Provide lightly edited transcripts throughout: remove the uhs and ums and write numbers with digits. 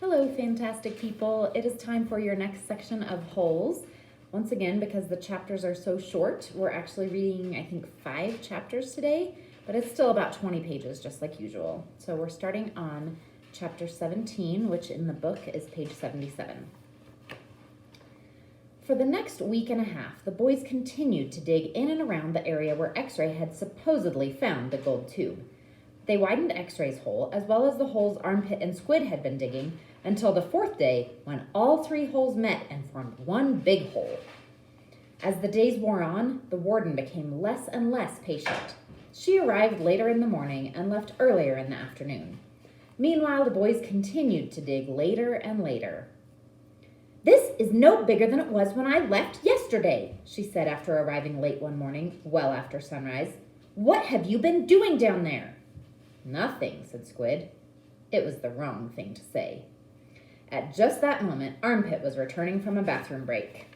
Hello, fantastic people. It is time for your next section of holes. Once again, because the chapters are so short, we're actually reading, I think, 5 chapters today, but it's still about 20 pages, just like usual. So we're starting on chapter 17, which in the book is page 77. For the next week and a half, the boys continued to dig in and around the area where X-Ray had supposedly found the gold tube. They widened X-Ray's hole, as well as the holes Armpit and Squid had been digging, until the 4th day, when all 3 holes met and formed one big hole. As the days wore on, the warden became less and less patient. She arrived later in the morning and left earlier in the afternoon. Meanwhile, the boys continued to dig later and later. "This is no bigger than it was when I left yesterday," she said after arriving late one morning, well after sunrise. "What have you been doing down there?" "Nothing," said Squid. It was the wrong thing to say. At just that moment, Armpit was returning from a bathroom break.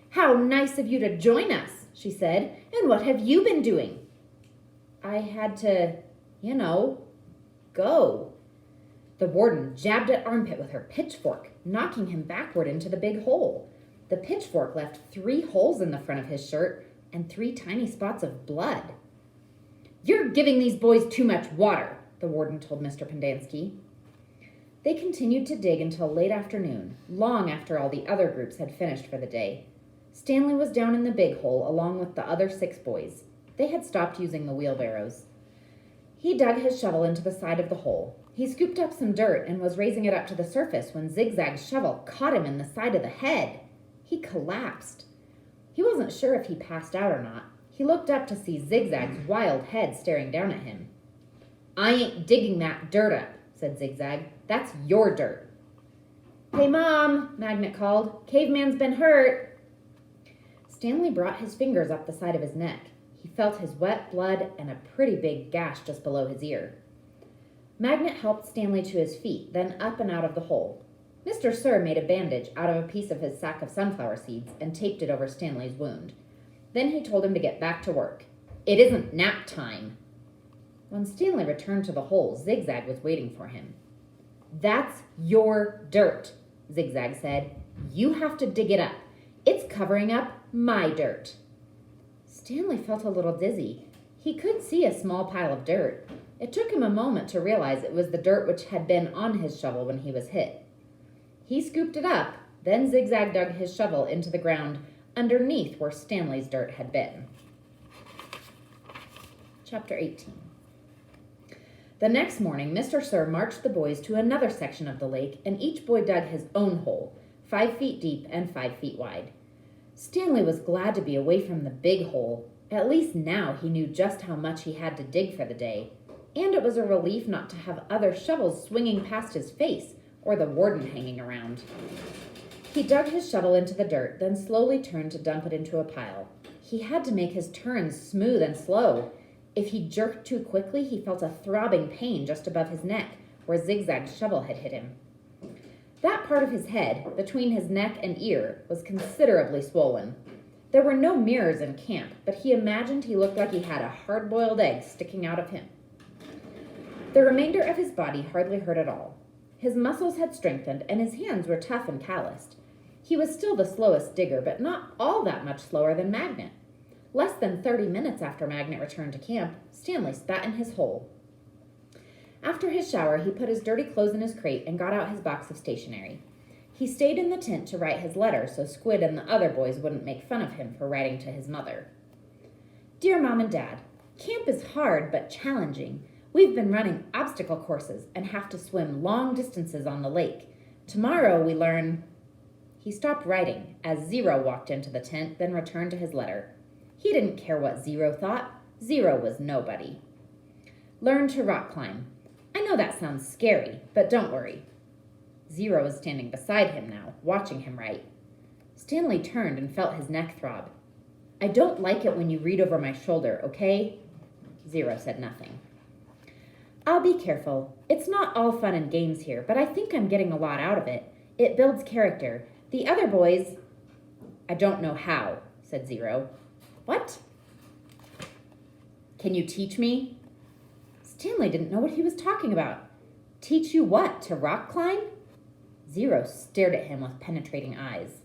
"How nice of you to join us," she said. "And what have you been doing?" "I had to, go." The warden jabbed at Armpit with her pitchfork, knocking him backward into the big hole. The pitchfork left 3 holes in the front of his shirt and 3 tiny spots of blood. "You're giving these boys too much water," the warden told Mr. Pendanski. They continued to dig until late afternoon, long after all the other groups had finished for the day. Stanley was down in the big hole along with the other 6 boys. They had stopped using the wheelbarrows. He dug his shovel into the side of the hole. He scooped up some dirt and was raising it up to the surface when Zigzag's shovel caught him in the side of the head. He collapsed. He wasn't sure if he passed out or not. He looked up to see Zigzag's wild head staring down at him. "I ain't digging that dirt up," said Zigzag. "That's your dirt." "Hey, Mom," Magnet called. "Caveman's been hurt." Stanley brought his fingers up the side of his neck. He felt his wet blood and a pretty big gash just below his ear. Magnet helped Stanley to his feet, then up and out of the hole. Mr. Sir made a bandage out of a piece of his sack of sunflower seeds and taped it over Stanley's wound. Then he told him to get back to work. "It isn't nap time." When Stanley returned to the hole, Zigzag was waiting for him. "That's your dirt," Zigzag said. "You have to dig it up. It's covering up my dirt." Stanley felt a little dizzy. He could see a small pile of dirt. It took him a moment to realize it was the dirt which had been on his shovel when he was hit. He scooped it up, then Zigzag dug his shovel into the ground underneath where Stanley's dirt had been. Chapter 18. The next morning, Mr. Sir marched the boys to another section of the lake, and each boy dug his own hole, 5 feet deep and 5 feet wide. Stanley was glad to be away from the big hole. At least now he knew just how much he had to dig for the day, and it was a relief not to have other shovels swinging past his face or the warden hanging around. He dug his shovel into the dirt, then slowly turned to dump it into a pile. He had to make his turns smooth and slow. If he jerked too quickly, he felt a throbbing pain just above his neck, where Zigzag's shovel had hit him. That part of his head, between his neck and ear, was considerably swollen. There were no mirrors in camp, but he imagined he looked like he had a hard-boiled egg sticking out of him. The remainder of his body hardly hurt at all. His muscles had strengthened, and his hands were tough and calloused. He was still the slowest digger, but not all that much slower than Magnet. Less than 30 minutes after Magnet returned to camp, Stanley spat in his hole. After his shower, he put his dirty clothes in his crate and got out his box of stationery. He stayed in the tent to write his letter so Squid and the other boys wouldn't make fun of him for writing to his mother. "Dear Mom and Dad, camp is hard but challenging. We've been running obstacle courses and have to swim long distances on the lake. Tomorrow we learn..." He stopped writing as Zero walked into the tent, then returned to his letter. He didn't care what Zero thought. Zero was nobody. "Learn to rock climb. I know that sounds scary, but don't worry." Zero was standing beside him now, watching him write. Stanley turned and felt his neck throb. "I don't like it when you read over my shoulder, okay?" Zero said nothing. "I'll be careful. It's not all fun and games here, but I think I'm getting a lot out of it. It builds character. The other boys..." "I don't know how," said Zero. "What?" "Can you teach me?" Stanley didn't know what he was talking about. Teach you what, to rock climb? Zero stared at him with penetrating eyes.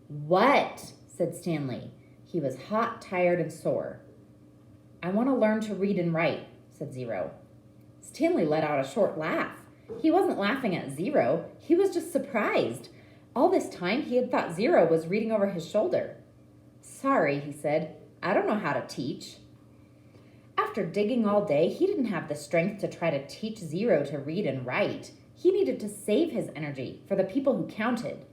What? Said Stanley. He was hot, tired, and sore. I want to learn to read and write, said Zero. Stanley let out a short laugh. He wasn't laughing at Zero. He was just surprised. All this time he had thought Zero was reading over his shoulder. Sorry, he said. I don't know how to teach. After digging all day, he didn't have the strength to try to teach Zero to read and write. He needed to save his energy for the people who counted.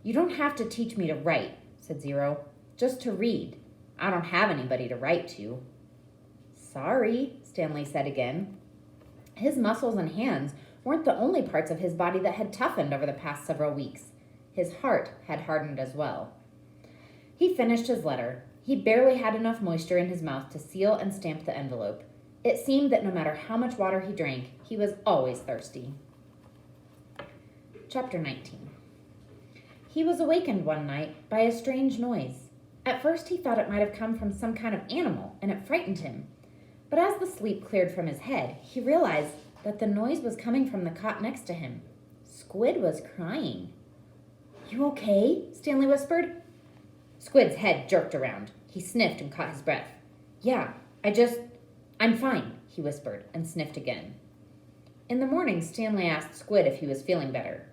You don't have to teach me to write, said Zero. Just to read. I don't have anybody to write to. Sorry, Stanley said again. His muscles and hands weren't the only parts of his body that had toughened over the past several weeks. His heart had hardened as well. He finished his letter. He barely had enough moisture in his mouth to seal and stamp the envelope. It seemed that no matter how much water he drank, he was always thirsty. Chapter 19. He was awakened one night by a strange noise. At first he thought it might have come from some kind of animal, and it frightened him. But as the sleep cleared from his head, he realized that the noise was coming from the cot next to him. Squid was crying. You okay? Stanley whispered. Squid's head jerked around. He sniffed and caught his breath. Yeah, I'm fine, he whispered, and sniffed again. In the morning, Stanley asked Squid if he was feeling better.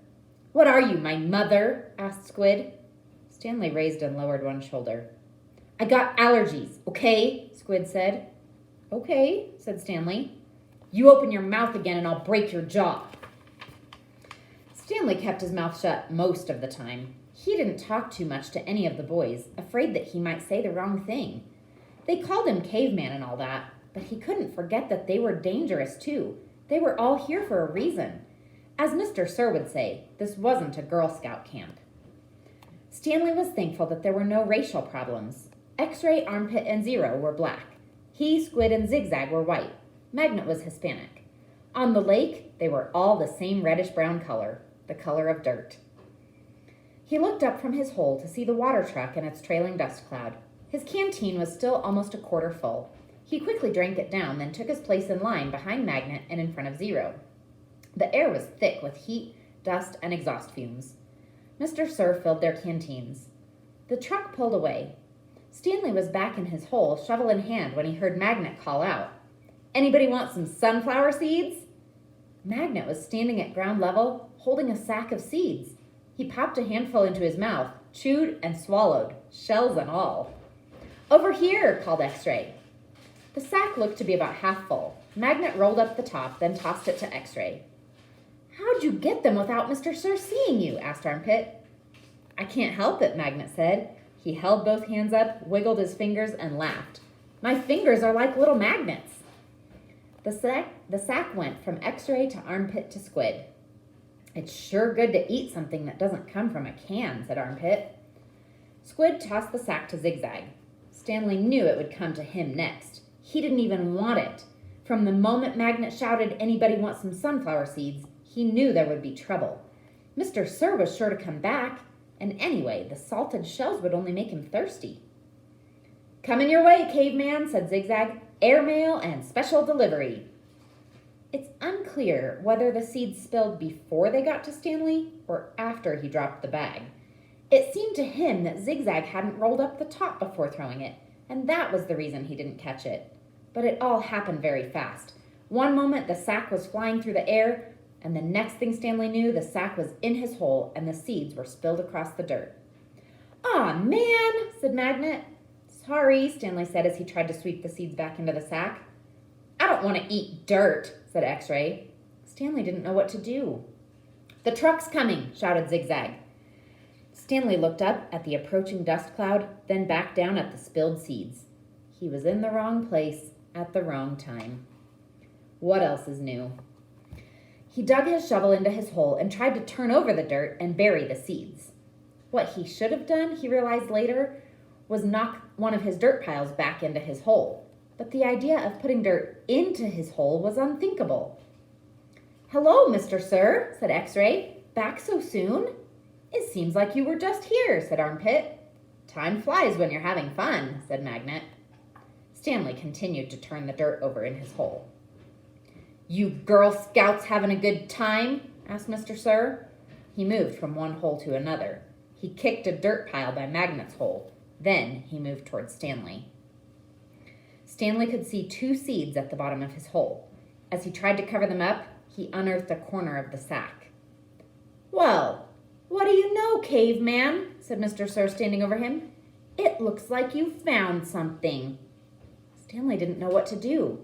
What are you, my mother? Asked Squid. Stanley raised and lowered one shoulder. I got allergies, okay? Squid said. Okay, said Stanley. You open your mouth again and I'll break your jaw. Stanley kept his mouth shut most of the time. He didn't talk too much to any of the boys, afraid that he might say the wrong thing. They called him caveman and all that, but he couldn't forget that they were dangerous too. They were all here for a reason. As Mr. Sir would say, this wasn't a Girl Scout camp. Stanley was thankful that there were no racial problems. X-Ray, Armpit, and Zero were black. He, Squid, and Zigzag were white. Magnet was Hispanic. On the lake, they were all the same reddish-brown color, the color of dirt. He looked up from his hole to see the water truck and its trailing dust cloud. His canteen was still almost a quarter full. He quickly drank it down, then took his place in line behind Magnet and in front of Zero. The air was thick with heat, dust, and exhaust fumes. Mr. Sir filled their canteens. The truck pulled away. Stanley was back in his hole, shovel in hand, when he heard Magnet call out, Anybody want some sunflower seeds? Magnet was standing at ground level, holding a sack of seeds. He popped a handful into his mouth, chewed and swallowed, shells and all. Over here, called X-Ray. The sack looked to be about half full. Magnet rolled up the top, then tossed it to X-Ray. How'd you get them without Mr. Sir seeing you? Asked Armpit. I can't help it, Magnet said. He held both hands up, wiggled his fingers, and laughed. My fingers are like little magnets. The sack went from X-Ray to Armpit to Squid. It's sure good to eat something that doesn't come from a can, said Armpit. Squid tossed the sack to Zigzag. Stanley knew it would come to him next. He didn't even want it. From the moment Magnet shouted, Anybody want some sunflower seeds, he knew there would be trouble. Mr. Sir was sure to come back, and anyway, the salted shells would only make him thirsty. Coming your way, caveman, said Zigzag. Airmail and special delivery. It's unclear whether the seeds spilled before they got to Stanley or after he dropped the bag. It seemed to him that Zigzag hadn't rolled up the top before throwing it, and that was the reason he didn't catch it. But it all happened very fast. One moment the sack was flying through the air, and the next thing Stanley knew, the sack was in his hole and the seeds were spilled across the dirt. Aw, man, said Magnet. Sorry, Stanley said as he tried to sweep the seeds back into the sack. I don't want to eat dirt, said X-Ray. Stanley didn't know what to do. The truck's coming, shouted Zigzag. Stanley looked up at the approaching dust cloud, then back down at the spilled seeds. He was in the wrong place at the wrong time. What else is new? He dug his shovel into his hole and tried to turn over the dirt and bury the seeds. What he should have done, he realized later, was knock one of his dirt piles back into his hole. But the idea of putting dirt into his hole was unthinkable. Hello, Mr. Sir, said X-Ray. Back so soon? It seems like you were just here, said Armpit. Time flies when you're having fun, said Magnet. Stanley continued to turn the dirt over in his hole. You Girl Scouts having a good time? Asked Mr. Sir. He moved from one hole to another. He kicked a dirt pile by Magnet's hole. Then he moved towards Stanley. Stanley could see 2 seeds at the bottom of his hole. As he tried to cover them up, he unearthed a corner of the sack. Well, what do you know, caveman? Said Mr. Sir, standing over him. It looks like you found something. Stanley didn't know what to do.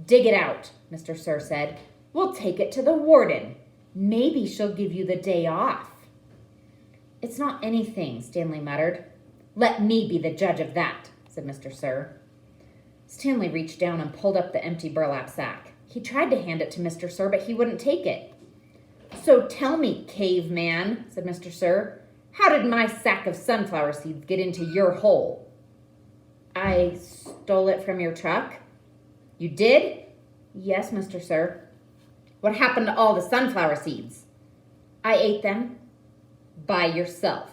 Dig it out, Mr. Sir said. We'll take it to the warden. Maybe she'll give you the day off. It's not anything, Stanley muttered. Let me be the judge of that, said Mr. Sir. Stanley reached down and pulled up the empty burlap sack. He tried to hand it to Mr. Sir, but he wouldn't take it. So tell me, caveman, said Mr. Sir, how did my sack of sunflower seeds get into your hole? I stole it from your truck. You did? Yes, Mr. Sir. What happened to all the sunflower seeds? I ate them. By yourself?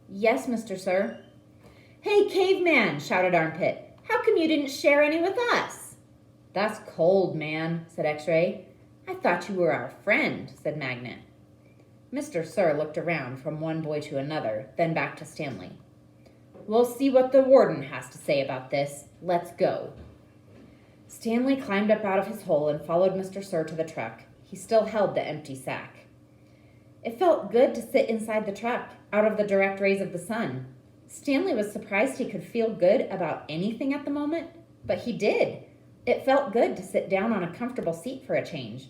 Yes, Mr. Sir. Hey, caveman, shouted Armpit. How come you didn't share any with us? That's cold, man, said X-Ray. I thought you were our friend, said Magnet. Mr. Sir looked around from one boy to another, then back to Stanley. We'll see what the warden has to say about this. Let's go. Stanley climbed up out of his hole and followed Mr. Sir to the truck. He still held the empty sack. It felt good to sit inside the truck, out of the direct rays of the sun. Stanley was surprised he could feel good about anything at the moment, but he did. It felt good to sit down on a comfortable seat for a change.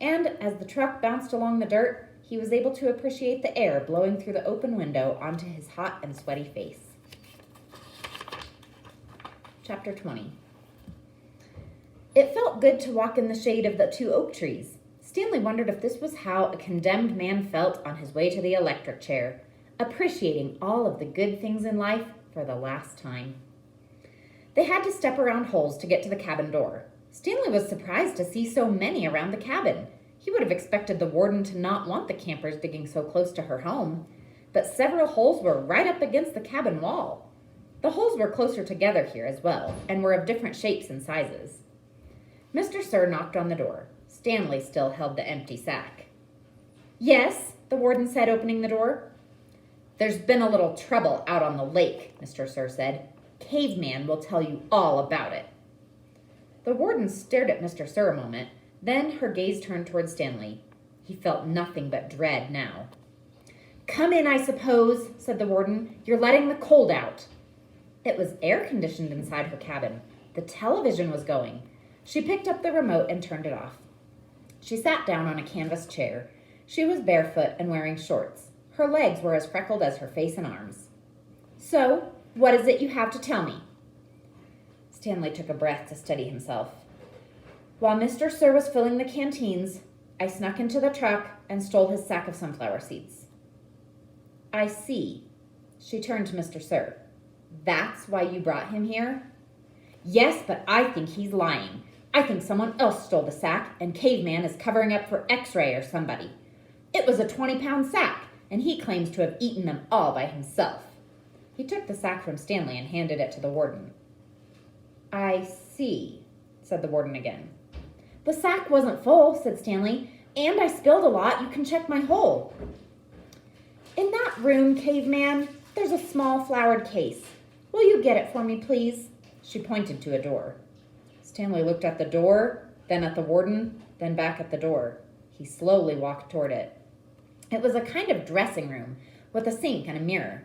And as the truck bounced along the dirt, he was able to appreciate the air blowing through the open window onto his hot and sweaty face. Chapter 20. It felt good to walk in the shade of the 2 oak trees. Stanley wondered if this was how a condemned man felt on his way to the electric chair, appreciating all of the good things in life for the last time. They had to step around holes to get to the cabin door. Stanley was surprised to see so many around the cabin. He would have expected the warden to not want the campers digging so close to her home, but several holes were right up against the cabin wall. The holes were closer together here as well, and were of different shapes and sizes. Mr. Sir knocked on the door. Stanley still held the empty sack. Yes, the warden said, opening the door. There's been a little trouble out on the lake, Mr. Sir said. Caveman will tell you all about it. The warden stared at Mr. Sir a moment, then her gaze turned toward Stanley. He felt nothing but dread now. Come in, I suppose, said the warden. You're letting the cold out. It was air-conditioned inside her cabin. The television was going. She picked up the remote and turned it off. She sat down on a canvas chair. She was barefoot and wearing shorts. Her legs were as freckled as her face and arms. So, what is it you have to tell me? Stanley took a breath to steady himself. While Mr. Sir was filling the canteens, I snuck into the truck and stole his sack of sunflower seeds. I see. She turned to Mr. Sir. That's why you brought him here? Yes, but I think he's lying. I think someone else stole the sack, and Caveman is covering up for X-Ray or somebody. It was a 20-pound sack, and he claims to have eaten them all by himself. He took the sack from Stanley and handed it to the warden. I see, said the warden again. The sack wasn't full, said Stanley, and I spilled a lot. You can check my hole. In that room, Caveman, there's a small flowered case. Will you get it for me, please? She pointed to a door. Stanley looked at the door, then at the warden, then back at the door. He slowly walked toward it. It was a kind of dressing room with a sink and a mirror.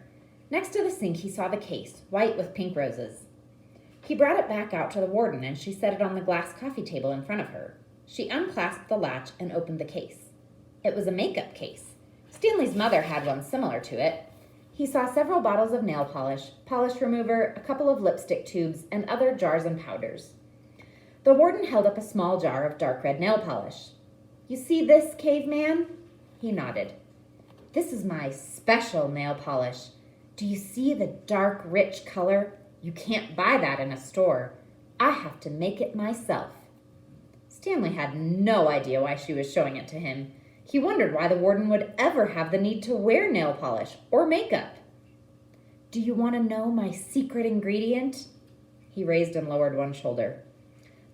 Next to the sink, he saw the case, white with pink roses. He brought it back out to the warden, and she set it on the glass coffee table in front of her. She unclasped the latch and opened the case. It was a makeup case. Stanley's mother had one similar to it. He saw several bottles of nail polish, polish remover, a couple of lipstick tubes, and other jars and powders. The warden held up a small jar of dark red nail polish. You see this, Caveman? He nodded. This is my special nail polish. Do you see the dark, rich color? You can't buy that in a store. I have to make it myself. Stanley had no idea why she was showing it to him. He wondered why the warden would ever have the need to wear nail polish or makeup. Do you want to know my secret ingredient? He raised and lowered one shoulder.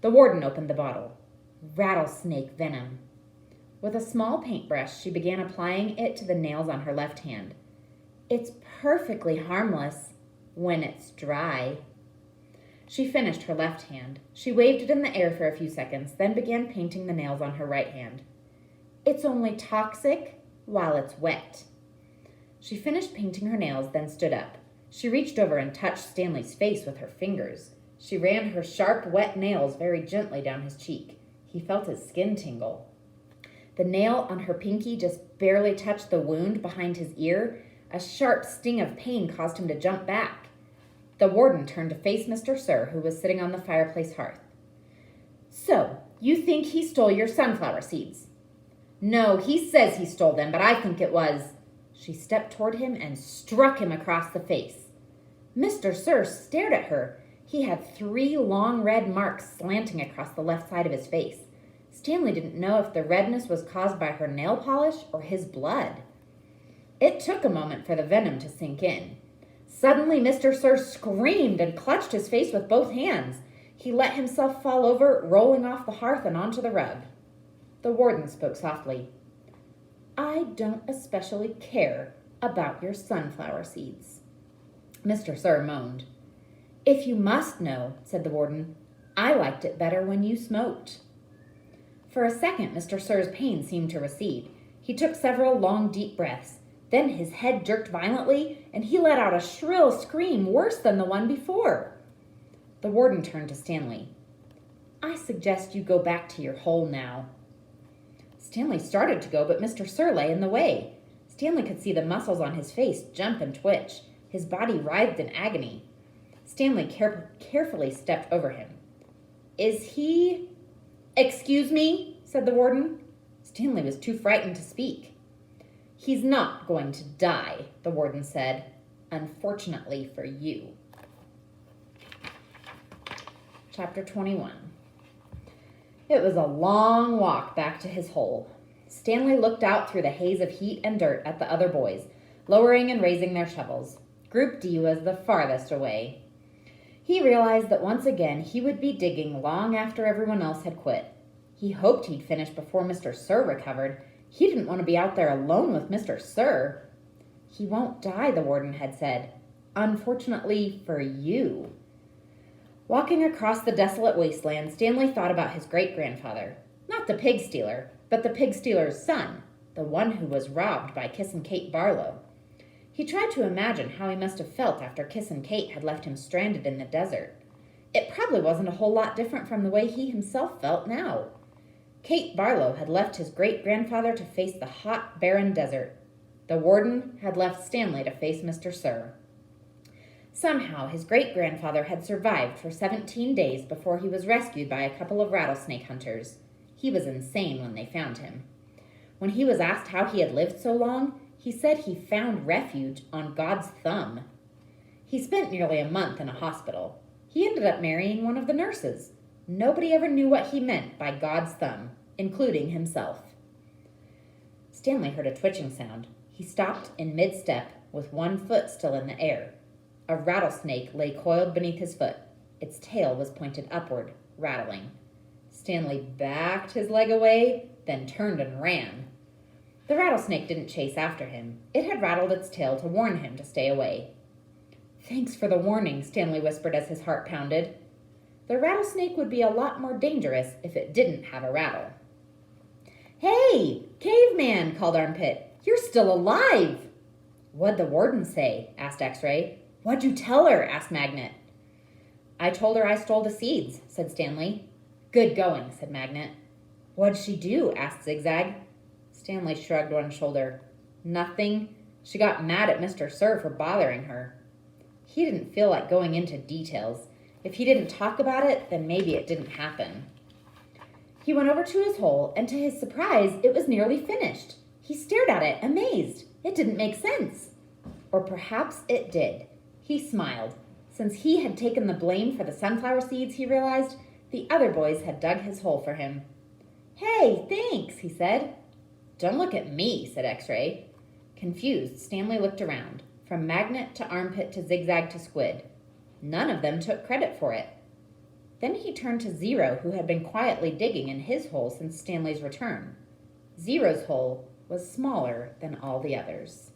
The warden opened the bottle. Rattlesnake venom. With a small paintbrush, she began applying it to the nails on her left hand. It's perfectly harmless when it's dry. She finished her left hand. She waved it in the air for a few seconds, then began painting the nails on her right hand. It's only toxic while it's wet. She finished painting her nails, then stood up. She reached over and touched Stanley's face with her fingers. She ran her sharp, wet nails very gently down his cheek. He felt his skin tingle. The nail on her pinky just barely touched the wound behind his ear. A sharp sting of pain caused him to jump back. The warden turned to face Mr. Sir, who was sitting on the fireplace hearth. So, you think he stole your sunflower seeds? No, he says he stole them, but I think it was... She stepped toward him and struck him across the face. Mr. Sir stared at her. He had 3 long red marks slanting across the left side of his face. Stanley didn't know if the redness was caused by her nail polish or his blood. It took a moment for the venom to sink in. Suddenly, Mr. Sir screamed and clutched his face with both hands. He let himself fall over, rolling off the hearth and onto the rug. The warden spoke softly. I don't especially care about your sunflower seeds. Mr. Sir moaned. If you must know, said the warden, I liked it better when you smoked. For a second, Mr. Sir's pain seemed to recede. He took several long, deep breaths. Then his head jerked violently, and he let out a shrill scream worse than the one before. The warden turned to Stanley. I suggest you go back to your hole now. Stanley started to go, but Mr. Sir lay in the way. Stanley could see the muscles on his face jump and twitch. His body writhed in agony. Stanley carefully stepped over him. Is he... Excuse me, said the warden. Stanley was too frightened to speak. He's not going to die, the warden said, unfortunately for you. Chapter 21. It was a long walk back to his hole. Stanley looked out through the haze of heat and dirt at the other boys, lowering and raising their shovels. Group D was the farthest away. He realized that once again he would be digging long after everyone else had quit. He hoped he'd finish before Mr. Sir recovered. He didn't want to be out there alone with Mr. Sir. He won't die, the warden had said. Unfortunately for you. Walking across the desolate wasteland, Stanley thought about his great-grandfather. Not the pig stealer, but the pig stealer's son, the one who was robbed by Kissin' Kate Barlow. He tried to imagine how he must have felt after Kissin' Kate had left him stranded in the desert. It probably wasn't a whole lot different from the way he himself felt now. Kate Barlow had left his great-grandfather to face the hot, barren desert. The warden had left Stanley to face Mr. Sir. Somehow, his great-grandfather had survived for 17 days before he was rescued by a couple of rattlesnake hunters. He was insane when they found him. When he was asked how he had lived so long, he said he found refuge on God's thumb. He spent nearly a month in a hospital. He ended up marrying one of the nurses. Nobody ever knew what he meant by God's thumb, including himself. Stanley heard a twitching sound. He stopped in mid-step with one foot still in the air. A rattlesnake lay coiled beneath his foot. Its tail was pointed upward, rattling. Stanley backed his leg away, then turned and ran. The rattlesnake didn't chase after him. It had rattled its tail to warn him to stay away. Thanks for the warning, Stanley whispered as his heart pounded. The rattlesnake would be a lot more dangerous if it didn't have a rattle. Hey, caveman, called Armpit. You're still alive. What'd the warden say? Asked X-Ray. What'd you tell her? Asked Magnet. I told her I stole the seeds, said Stanley. Good going, said Magnet. What'd she do? Asked Zigzag. Stanley shrugged one shoulder. Nothing. She got mad at Mr. Sir for bothering her. He didn't feel like going into details. If he didn't talk about it, then maybe it didn't happen. He went over to his hole, and to his surprise, it was nearly finished. He stared at it, amazed. It didn't make sense. Or perhaps it did. He smiled. Since he had taken the blame for the sunflower seeds, he realized the other boys had dug his hole for him. Hey, thanks, he said. Don't look at me, said X-Ray. Confused, Stanley looked around, from Magnet to Armpit to Zigzag to Squid. None of them took credit for it. Then he turned to Zero, who had been quietly digging in his hole since Stanley's return. Zero's hole was smaller than all the others.